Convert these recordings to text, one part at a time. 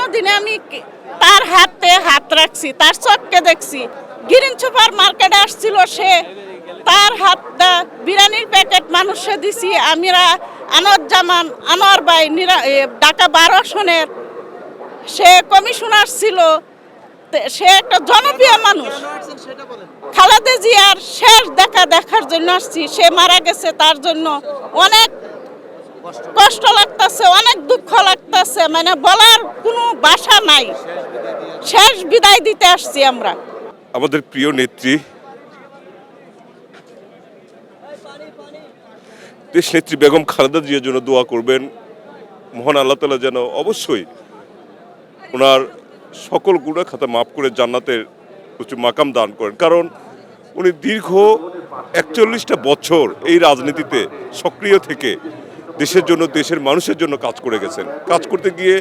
জন্মদিনে আমি তার হাতে হাত রাখছি, তার চোখকে দেখছি। গ্রিন সুপার মার্কেটে আসছিল সে, তার হাতটা বিরিয়ানির প্যাকেট মানুষে দিছি। আমরা আনোয়ারুজ্জামান আনোয়ার ভাই ঢাকা 12 আসনের সে কমিশনার ছিল, সে একটা জনপ্রিয় মানুষ। খালেদা জিয়ার শেষ দেখার জন্য আসছি। সে মারা গেছে, তার জন্য অনেক কষ্ট লাগতেছে, অনেক দুঃখ লাগতেছে, মানে বলার কোনো ভাষা নাই। শেষ বিদায় দিতে আসছি আমরা। আমাদের প্রিয় নেত্রী, দেশ নেত্রী বেগম খালেদা জিয়ার জন্য দোয়া করবেন। মহান আল্লাহ তাআলা যেন অবশ্যই ওনার সকল গুনাহ খাতা মাফ করে জান্নাতের উচ্চ মাকাম দান করেন। কারণ উনি দীর্ঘ ৪১টা বছর এই রাজনীতিতে সক্রিয় থেকে দেশের জন্য, দেশের মানুষের জন্য কাজ করে গেছেন। কাজ করতে গিয়ে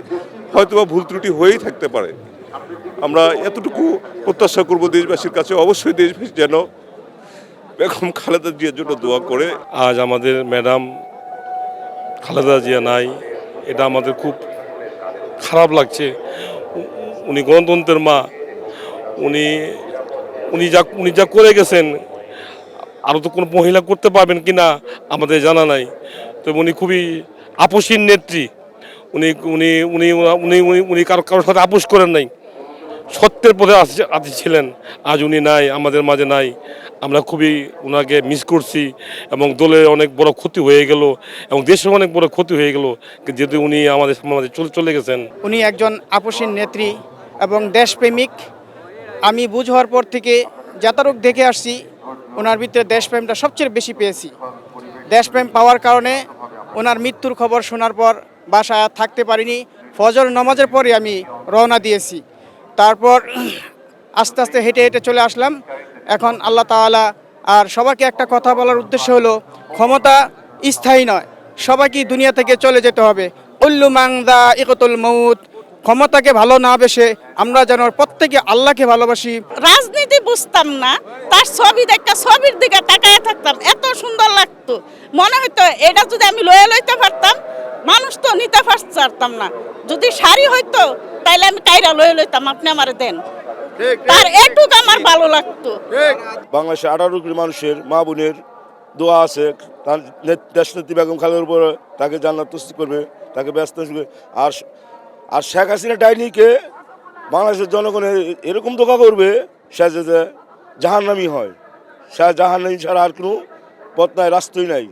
হয়তোবা ভুল ত্রুটি হয়েই থাকতে পারে। আমরা এতটুকু প্রত্যাশা করব দেশবাসীর কাছে, অবশ্যই দেশবাসী যেন বেগম খালেদা জিয়ার জন্য দোয়া করে। আজ আমাদের ম্যাডাম খালেদা জিয়া নাই, এটা আমাদের খুব খারাপ লাগছে। উনি গণতন্ত্রের মা, উনি যা করে গেছেন আরও তো কোনো মহিলা করতে পারবেন কি না আমাদের জানা নাই। তো উনি খুবই আপোষহীন নেত্রী। উনি উনি উনি উনি উনি কারোর সাথে আপোষ করেন নাই, সত্যের পথে ছিলেন। আজ উনি নাই, আমাদের মাঝে নাই। আমরা খুবই ওনাকে মিস করছি এবং দলের অনেক বড় ক্ষতি হয়ে গেল এবং দেশের অনেক বড় ক্ষতি হয়ে গেল যেহেতু উনি আমাদের মাঝে চলে গেছেন। উনি একজন আপোষহীন নেত্রী এবং দেশপ্রেমিক। আমি বুঝ হওয়ার পর থেকে যতটুক দেখে আসছি, ওনার ভিতরে দেশপ্রেমটা সবচেয়ে বেশি পেয়েছি। দেশপ্রেম পাওয়ার কারণে ওনার মৃত্যুর খবর শোনার পর বাসায় থাকতে পারিনি। ফজর নামাজের পরে আমি রওনা দিয়েছি। তারপর আস্তে আস্তে হেঁটে হেঁটে চলে আসলাম। এখন আল্লাহ তাআলা আর সবাইকে একটা কথা বলার উদ্দেশ্য হলো, ক্ষমতা স্থায়ী নয়, সবাইকে দুনিয়া থেকে চলে যেতে হবে। উল্লু মাংদা ইকতুল মউত। ক্ষমতাকে ভালো না বেসে আমরা যেন প্রত্যেকে আল্লাহকে ভালোবাসি। রাজনীতি বুঝতাম না, তার ছবি দেখে ছবির দিকে তাকায় থাকতাম, এত সুন্দর লাগতো। মনে হইতো এটা যদি আমি লইতে পারতাম, মানুষ তো নিতে পারতাম না। যদি শাড়ি হইতো তাইলে আমি কাইরা লইতাম, আপনি আমারে দেন। তার এটুকু আমার ভালো লাগতো। বাংলাদেশের 18 কোটি মানুষের মা বোনের দোয়া আছে, তার দেশনেত্রী বেগম খালেদার উপর তাকে জান্নাত নসিব করবে, তাকে ব্যস্ত করবে। আর শেখ হাসিনা ডাইনিকে বাংলাদেশের জনগণের এরকম ধোঁকা করবে সে যে জাহান্নামী হয়। সে জাহান্নামী ছাড়া আর কোনো পথ নাই, রাস্তাই নাই,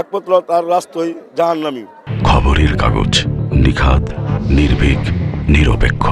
একমাত্র তার রাস্তাই জাহান্নামী। খবরের কাগজ, নিখাত, নির্ভীক, নিরপেক্ষ।